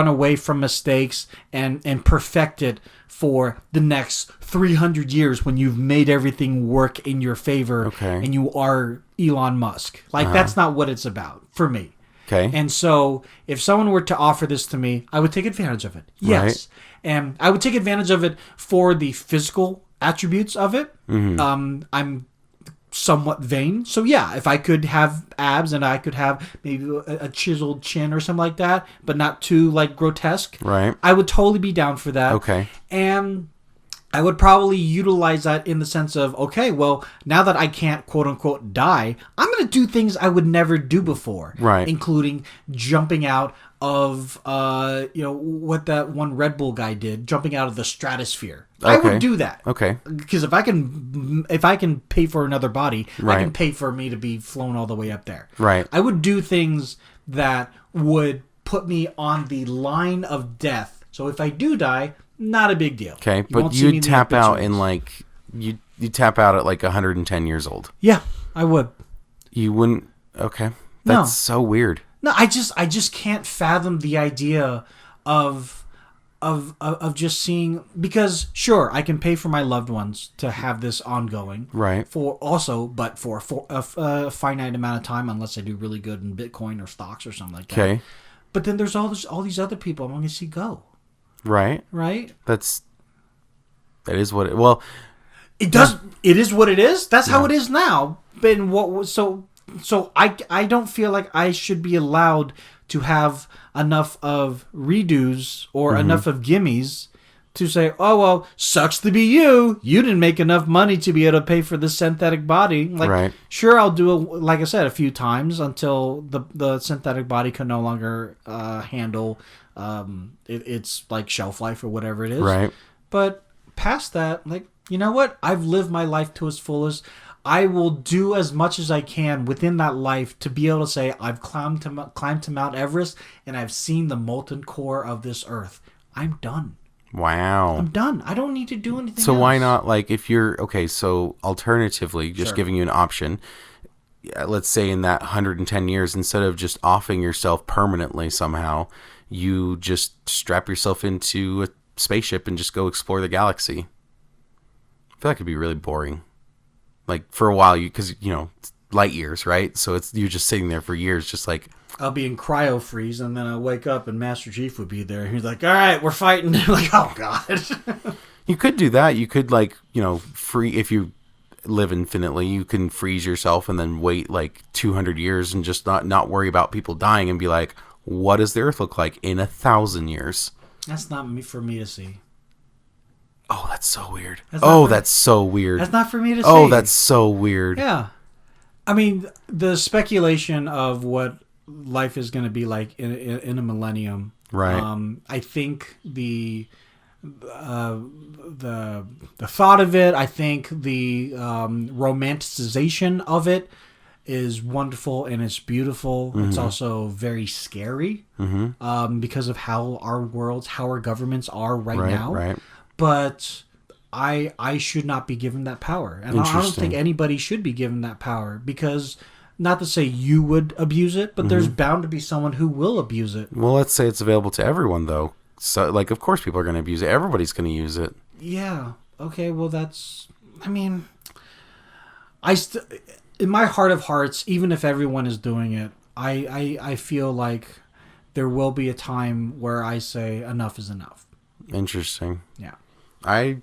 away from mistakes and perfect it for the next 300 years when you've made everything work in your favor and you are Elon Musk. Like, that's not what it's about for me. Okay. And so if someone were to offer this to me, I would take advantage of it. Yes. Right. And I would take advantage of it for the physical attributes of it. Mm-hmm. I'm somewhat vain. So yeah, if I could have abs and I could have maybe a chiseled chin or something like that, but not too like grotesque, Right. I would totally be down for that. Okay. And I would probably utilize that in the sense of, okay, well, now that I can't quote unquote die, I'm going to do things I would never do before. Right. Including jumping out of, what that one Red Bull guy did, jumping out of the stratosphere. I would do that. Okay. Because if I can pay for another body, Right. I can pay for me to be flown all the way up there. Right. I would do things that would put me on the line of death. So if I do die, not a big deal. Okay, You but won't see me in you'd the tap out obituaries. in like you tap out at like 110 years old. Yeah, I would. You wouldn't. Okay, that's No. so weird. No, I just can't fathom the idea of just seeing, because sure, I can pay for my loved ones to have this ongoing. Right. For a finite amount of time, unless I do really good in Bitcoin or stocks or something like that. Okay. But then there's all these other people I'm going to see go. Right. Right? That is what it. Well, It does. It is what it is. That's how it is now. But so I don't feel like I should be allowed to have enough of redos or enough of gimmies to say, oh well, sucks to be you. You didn't make enough money to be able to pay for this synthetic body. Like, Right. sure, I'll do it. Like I said, a few times until the synthetic body can no longer handle its like shelf life or whatever it is. Right. But past that, like, you know what? I've lived my life to its fullest. I will do as much as I can within that life to be able to say I've climbed to Mount Everest and I've seen the molten core of this earth. I'm done. Wow. I'm done. I don't need to do anything So else. why not, like, if you're okay? So alternatively, just Sure. giving you an option. Let's say in that 110 years, instead of just offing yourself permanently somehow, you just strap yourself into a spaceship and just go explore the galaxy. I feel like it'd be really boring. Like for a while, because it's light years, right? So you're just sitting there for years, just like. I'll be in cryo freeze and then I'll wake up and Master Chief would be there. He's like, all right, we're fighting. I'm like, oh God. You could do that. You could free if you live infinitely. You can freeze yourself and then wait like 200 years and just not worry about people dying and be like, what does the Earth look like in 1,000 years? That's not for me to see. Oh, that's so weird. That's so weird. That's not for me to see. Oh, that's so weird. Yeah. I mean, the speculation of what life is going to be like in a millennium. Right. I think the thought of it, I think the romanticization of it is wonderful and it's beautiful. Mm-hmm. It's also very scary because of how our governments are right now. Right. But I should not be given that power. And I don't think anybody should be given that power because, not to say you would abuse it, but there's bound to be someone who will abuse it. Well, let's say it's available to everyone, though. So, like, of course people are going to abuse it. Everybody's going to use it. Yeah. Okay, well, I mean, in my heart of hearts, even if everyone is doing it, I feel like there will be a time where I say enough is enough. Interesting. Yeah. I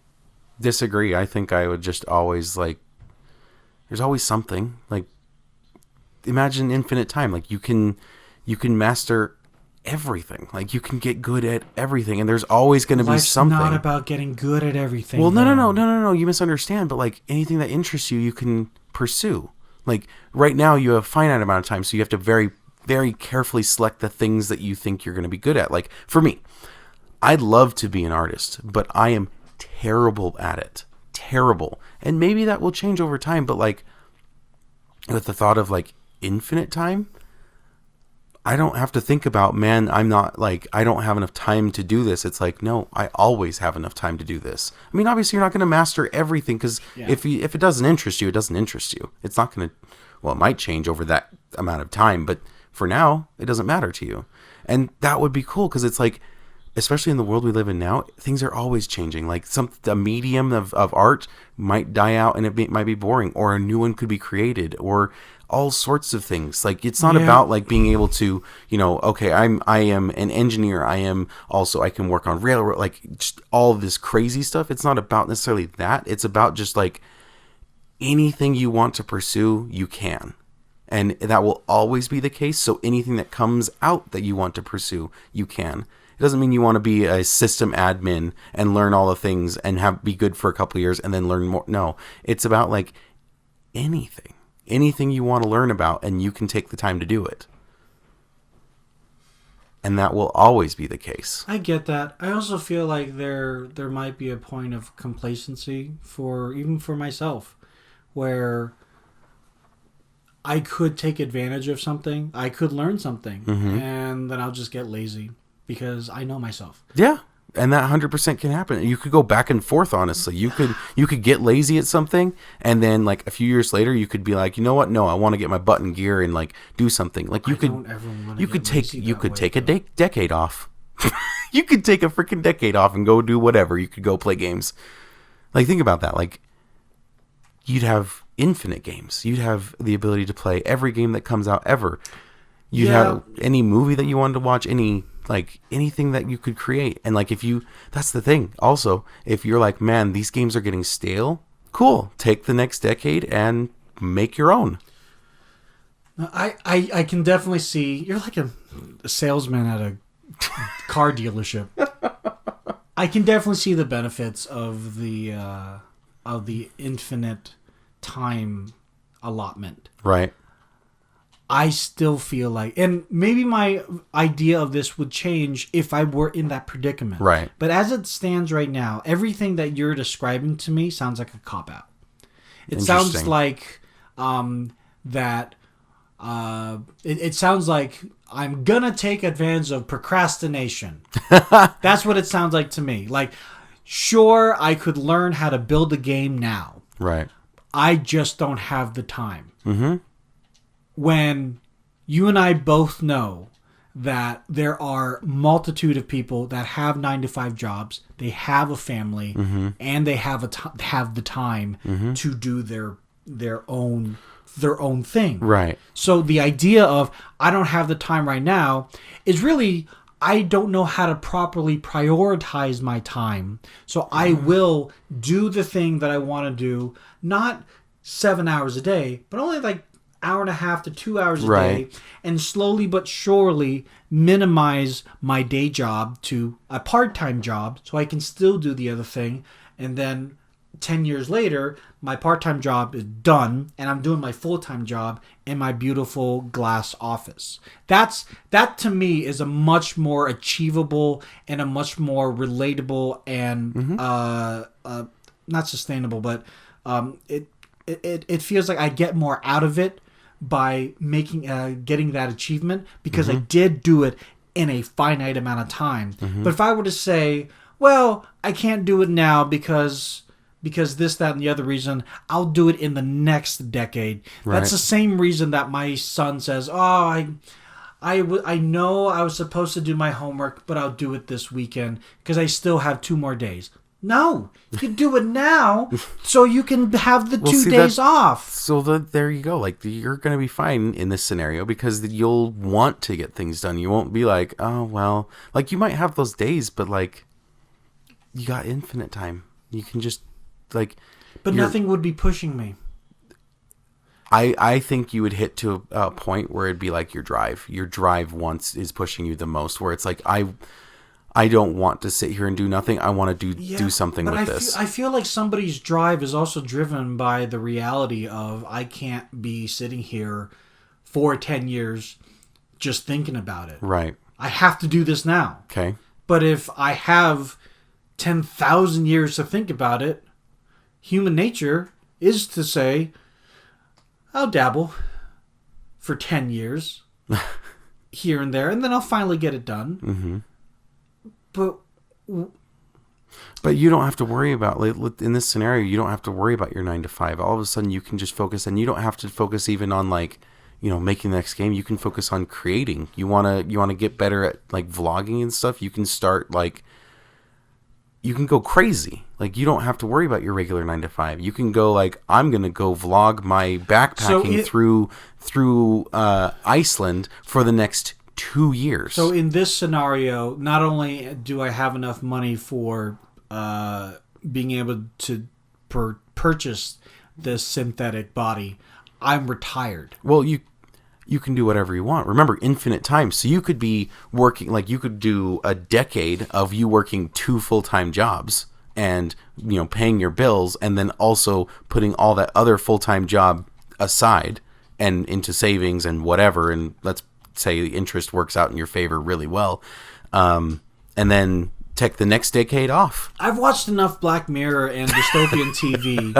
disagree. I think I would just always, there's always something. Like, imagine infinite time. Like, you can master everything. Like, you can get good at everything, and there's always going to be something. It's not about getting good at everything. Well, no. You misunderstand. But, like, anything that interests you can pursue. Like, right now, you have a finite amount of time, so you have to very, very carefully select the things that you think you're going to be good at. Like, for me, I'd love to be an artist, but I am terrible at it. Terrible. And maybe that will change over time, but, like, with the thought of, like, infinite time, I don't have to think about, man, I'm not, like, I don't have enough time to do this. It's like, no, I always have enough time to do this. I mean, obviously you're not going to master everything, because if it doesn't interest you, it doesn't interest you. It's not going to, well, it might change over that amount of time, but for now, it doesn't matter to you. And that would be cool, because it's like, especially in the world we live in now, things are always changing. Like a medium of art might die out and might be boring, or a new one could be created, or all sorts of things. Like it's not about like being able to, okay, I am an engineer. I can work on railroad, like just all of this crazy stuff. It's not about necessarily that. It's about just like anything you want to pursue, you can. And that will always be the case. So anything that comes out that you want to pursue, you can. It doesn't mean you want to be a system admin and learn all the things and be good for a couple of years and then learn more. No, it's about like anything you want to learn about, and you can take the time to do it. And that will always be the case. I get that. I also feel like there might be a point of complacency even for myself, where I could take advantage of something. I could learn something, and then I'll just get lazy because I know myself. Yeah, and that 100% can happen. You could go back and forth, honestly. You could get lazy at something, and then like a few years later, you could be like, you know what? No, I want to get my butt in gear and like do something. Like you could take a decade off. You could take a freaking decade off and go do whatever. You could go play games. Like think about that. Like you'd have infinite games. You'd have the ability to play every game that comes out ever. You'd have any movie that you wanted to watch, anything that you could create. And like that's the thing. Also, if you're like, man, these games are getting stale, cool. Take the next decade and make your own. I can definitely see you're like a salesman at a car dealership. I can definitely see the benefits of the infinite time allotment. Right. I still feel like, and maybe my idea of this would change if I were in that predicament. Right. But as it stands right now, everything that you're describing to me sounds like a cop-out. It sounds like it sounds like I'm going to take advantage of procrastination. That's what it sounds like to me. Like, sure, I could learn how to build a game now. Right. I just don't have the time. Mm-hmm. When you and I both know that there are multitude of people that have 9-to-5 jobs, they have a family, and they have the time to do their own thing. Right. So the idea of I don't have the time right now is really I don't know how to properly prioritize my time. So I will do the thing that I want to do, not 7 hours a day, but only like hour and a half to 2 hours a day, and slowly but surely minimize my day job to a part-time job so I can still do the other thing. And then 10 years later, my part-time job is done and I'm doing my full-time job in my beautiful glass office. That to me is a much more achievable and a much more relatable and not sustainable, but it feels like I get more out of it by getting that achievement because I did do it in a finite amount of time. But if I were to say, well, I can't do it now because this, that, and the other reason, I'll do it in the next decade. Right. That's the same reason that my son says, oh, I know I was supposed to do my homework, but I'll do it this weekend because I still have 2 more days. No, you do it now so you can have the 2 days off. So there you go. Like you're going to be fine in this scenario because you'll want to get things done. You won't be like, oh, well, like you might have those days, but like you got infinite time. You can just like. But nothing would be pushing me. I think you would hit to a point where it'd be like your drive. Your drive is pushing you the most, where it's like, I don't want to sit here and do nothing. I want to do something with this. I feel like somebody's drive is also driven by the reality of I can't be sitting here for 10 years just thinking about it. Right. I have to do this now. Okay. But if I have 10,000 years to think about it, human nature is to say, I'll dabble for 10 years here and there, and then I'll finally get it done. Mm-hmm. But you don't have to worry about, in this scenario, you don't have to worry about your 9 to 5. All of a sudden you can just focus, and you don't have to focus even on like making the next game. You can focus on creating. You want to get better at like vlogging and stuff. You can start like, you can go crazy. Like, you don't have to worry about your regular 9 to 5. You can go like, I'm going to go vlog my backpacking through Iceland for the next 2 years. So in this scenario, not only do I have enough money for being able to purchase this synthetic body, I'm retired. Well, you can do whatever you want. Remember, infinite time. So you could be working, like, you could do a decade of you working 2 full-time jobs and, paying your bills, and then also putting all that other full-time job aside and into savings and whatever. And let's say the interest works out in your favor really well. And then take the next decade off. I've watched enough Black Mirror and dystopian TV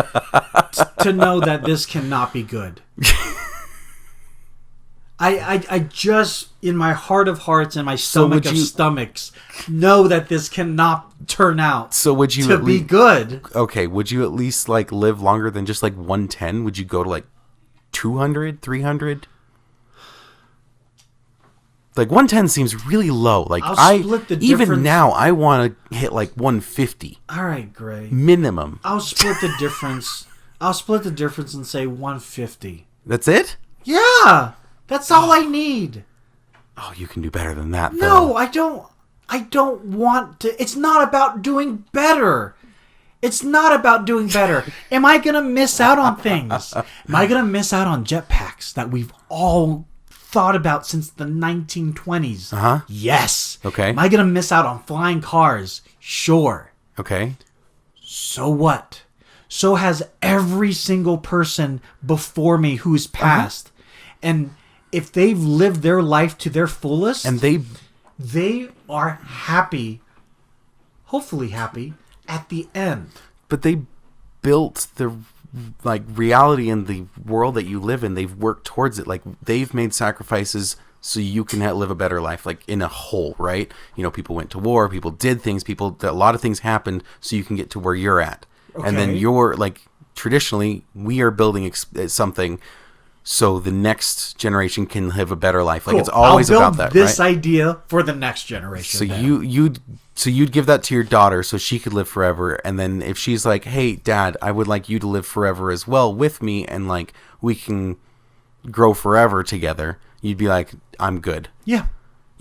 to know that this cannot be good. I just, in my heart of hearts and my stomach of stomachs, know that this cannot turn out to be good. Okay, would you at least like live longer than just like 110? Would you go to like 200, 300? Like 110 seems really low. Like even now, I want to hit like 150. All right, Gray. Minimum. I'll split the difference. I'll split the difference and say 150. That's it? Yeah. That's all I need. Oh, you can do better than that, though. No, I don't. I don't want to. It's not about doing better. It's not about doing better. Am I going to miss out on things? Am I going to miss out on jetpacks that we've all thought about since the 1920s? Uh-huh. Yes. Okay. Am I going to miss out on flying cars? Sure. Okay. So what? So has every single person before me who's passed. Uh-huh. And if they've lived their life to their fullest, and they are happy, hopefully happy, at the end. But they built the like reality in the world that you live in. They've worked towards it. Like, they've made sacrifices so you can live a better life, like in a whole, right? People went to war, people did things, a lot of things happened so you can get to where you're at. Okay. And then you're like, traditionally, we are building something so the next generation can live a better life. Like, cool. It's always about that, this right? idea for the next generation. So you'd give that to your daughter so she could live forever. And then if she's like, hey, Dad, I would like you to live forever as well with me, and like we can grow forever together, you'd be like, I'm good. Yeah.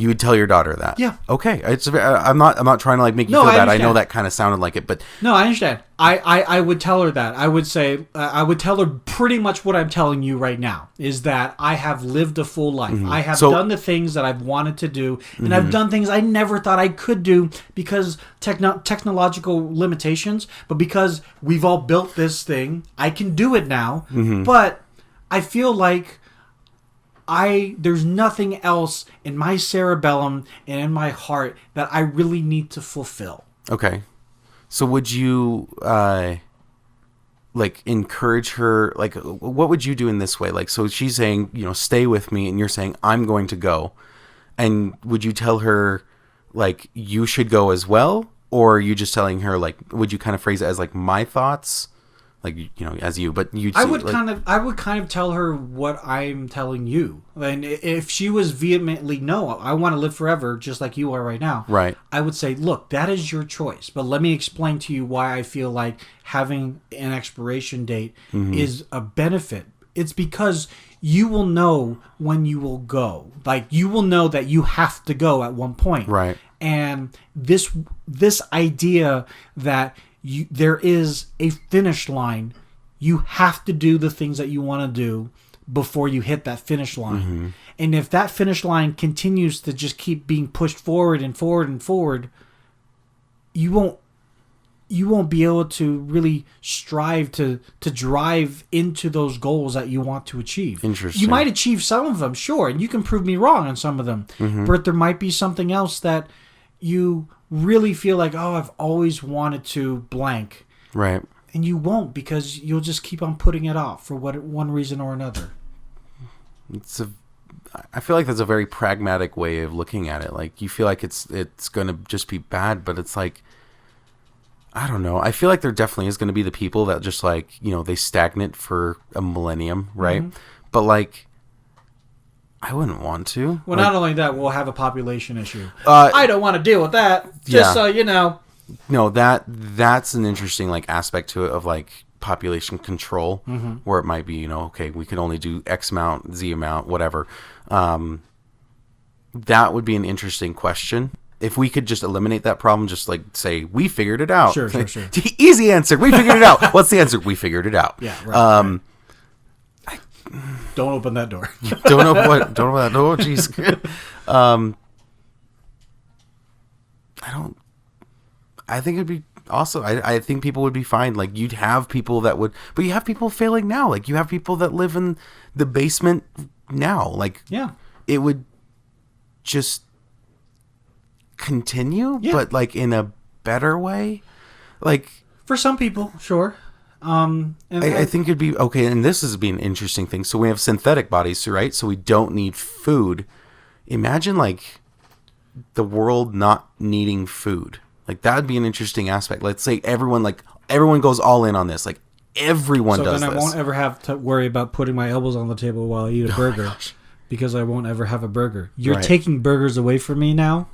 You would tell your daughter that. Yeah. Okay. I'm not trying to like make you feel bad. I know that kind of sounded like it, but no, I understand. I would tell her that. I would say I would tell her pretty much what I'm telling you right now, is that I have lived a full life. Mm-hmm. I have done the things that I've wanted to do, and I've done things I never thought I could do because technological limitations. But because we've all built this thing, I can do it now. Mm-hmm. But I feel like there's nothing else in my cerebellum and in my heart that I really need to fulfill. Okay. So would you, like, encourage her, like, what would you do in this way? Like, so she's saying, stay with me, and you're saying, I'm going to go. And would you tell her, like, you should go as well? Or are you just telling her, like, would you kind of phrase it as, like, my thoughts? Like, as you, but you. I would kind of tell her what I'm telling you. And if she was vehemently, no, I want to live forever, just like you are right now. Right. I would say, look, that is your choice, but let me explain to you why I feel like having an expiration date is a benefit. It's because you will know when you will go. Like, you will know that you have to go at one point. Right. And this idea that there is a finish line. You have to do the things that you want to do before you hit that finish line. Mm-hmm. And if that finish line continues to just keep being pushed forward and forward and forward, you won't be able to really strive to drive into those goals that you want to achieve. Interesting. You might achieve some of them, sure, and you can prove me wrong on some of them. Mm-hmm. But there might be something else that you really feel like, oh, I've always wanted to blank. Right. And you won't, because you'll just keep on putting it off for one reason or another. I feel like that's a very pragmatic way of looking at it. Like, you feel like it's going to just be bad, but it's like, I don't know. I feel like there definitely is going to be the people that just like, they stagnate for a millennium, right? Mm-hmm. But like, I wouldn't want to. Well, not only that, we'll have a population issue. Uh, I don't want to deal with that. Just Yeah. so you know. No, that's an interesting like aspect to it of like population control, where it might be, okay, we can only do X amount, Z amount, whatever. That would be an interesting question. If we could just eliminate that problem, just like say we figured it out. Sure. Easy answer. We figured it out. What's the answer? We figured it out. Yeah. Right. Don't open that door. Don't open that door. Jeez. I think it'd be awesome. I think people would be fine. Like you'd have people that would, but you have people failing now. Like you have people that live in the basement now. Like Yeah. it would just continue, Yeah. but like in a better way. Like For some people, sure. And I think it'd be okay. And this has been an interesting thing. So we have synthetic bodies, right? So we don't need food. Imagine like the world not needing food. Like that'd be an interesting aspect. Let's say everyone goes all in on this. Like everyone does this. So then I won't ever have to worry about putting my elbows on the table while I eat a burger. Because I won't ever have a burger. You're taking burgers away from me now?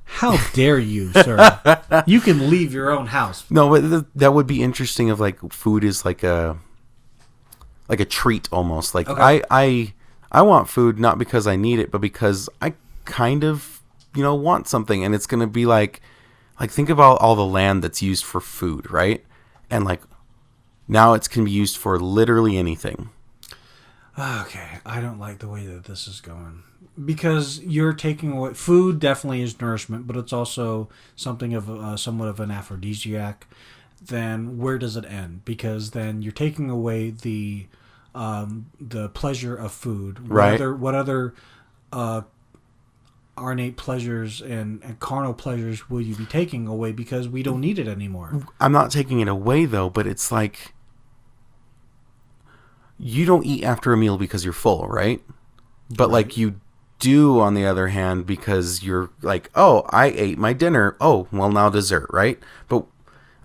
How dare you, sir? You can leave your own house. No, but that would be interesting if like food is like a treat almost. Like Okay. I want food not because I need it, but because I kind of, want something, and it's going to be like think about all the land that's used for food, right? And like now it can be used for literally anything. Okay, I don't like the way that this is going. Because you're taking away... Food definitely is nourishment, but it's also something of somewhat of an aphrodisiac. Then where does it end? Because then you're taking away the pleasure of food. Right. What other ornate pleasures and carnal pleasures will you be taking away because we don't need it anymore? I'm not taking it away though, but it's like you don't eat after a meal because you're full, right? But like you do on the other hand because you're like, oh, I ate my dinner. Oh, well now dessert, right? But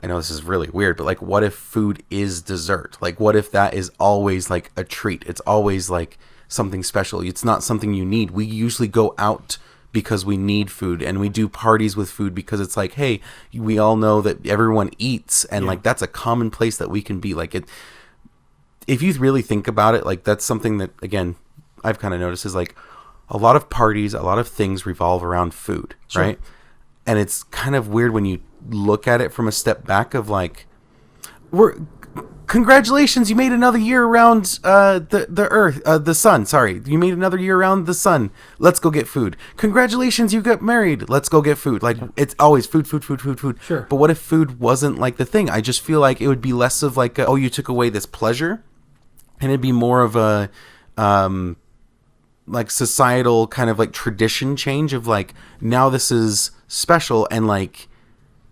I know this is really weird, but like what if food is dessert? Like what if that is always like a treat? It's always like something special. It's not something you need. We usually go out because we need food, and we do parties with food because it's like, hey, we all know that everyone eats, and like that's a common place that we can be. Like it, if you really think about it, like that's something that again I've kind of noticed is like a lot of parties, a lot of things revolve around food, right? And it's kind of weird when you look at it from a step back of like, congratulations, you made another year around the earth, the sun. Sorry, you made another year around the sun. Let's go get food. Congratulations, you got married. Let's go get food. Like it's always food. Sure. But what if food wasn't like the thing? I just feel like it would be less of like, oh, you took away this pleasure, and it'd be more of a like societal kind of like tradition change of like now this is special and like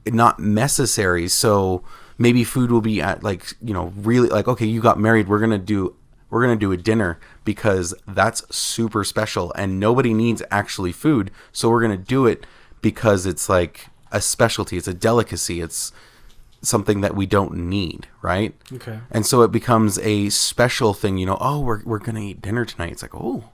not necessary. So maybe food will be at like, really like, okay, you got married. We're going to do a dinner because that's super special and nobody needs actually food. So we're going to do it because it's like a specialty. It's a delicacy. It's something that we don't need. Right. Okay. And so it becomes a special thing, oh, we're going to eat dinner tonight. It's like, oh,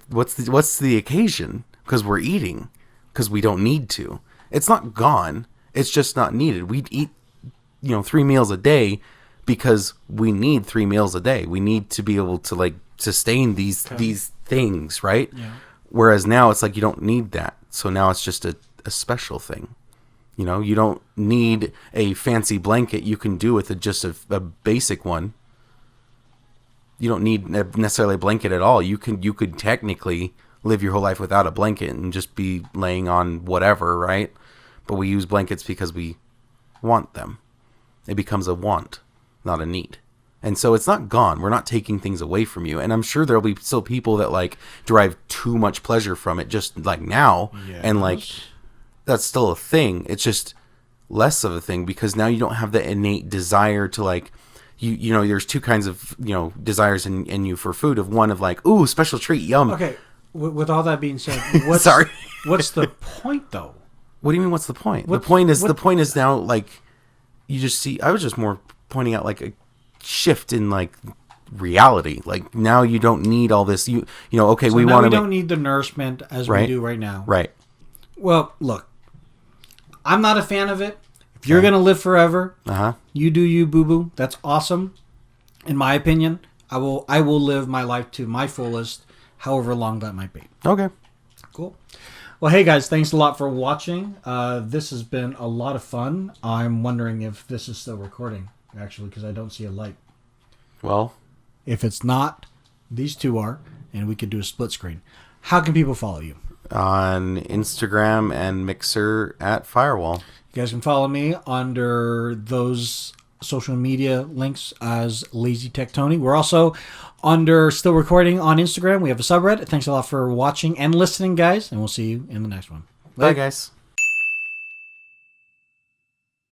what's the occasion? Because we're eating because we don't need to. It's not gone. It's just not needed. We eat 3 meals a day because we need 3 meals a day. We need to be able to like sustain these things, right? Yeah. Whereas now it's like you don't need that. So now it's just a special thing. You don't need a fancy blanket. You can do with just a basic one. You don't need necessarily a blanket at all. You could technically live your whole life without a blanket and just be laying on whatever, right? But we use blankets because we want them. It becomes a want, not a need. And so it's not gone. We're not taking things away from you. And I'm sure there'll be still people that like derive too much pleasure from it just like now. Yes. And like that's still a thing. It's just less of a thing because now you don't have the innate desire to like you know there's two kinds of desires in you for food of one of like, ooh, special treat, yum. Okay. With all that being said, sorry. What's the point though? What do you mean what's the point? The point is now like you just see, I was just more pointing out like a shift in like reality. Like now you don't need all this. You know, okay, So we now want we to don't need the nourishment as we do right now. Right. Well, look, I'm not a fan of it. If you're gonna live forever, you do you, boo boo. That's awesome. In my opinion, I will live my life to my fullest, however long that might be. Okay. Cool. Well, hey guys, thanks a lot for watching. This has been a lot of fun. I'm wondering if this is still recording, actually, because I don't see a light. Well, if it's not, these two are, and we could do a split screen. How can people follow you? On Instagram and Mixer at Firewall. You guys can follow me under those social media links as Lazy Tech Tony. We're also under Still Recording on Instagram. We have a subreddit. Thanks a lot for watching and listening, guys, and we'll see you in the next one. Bye guys.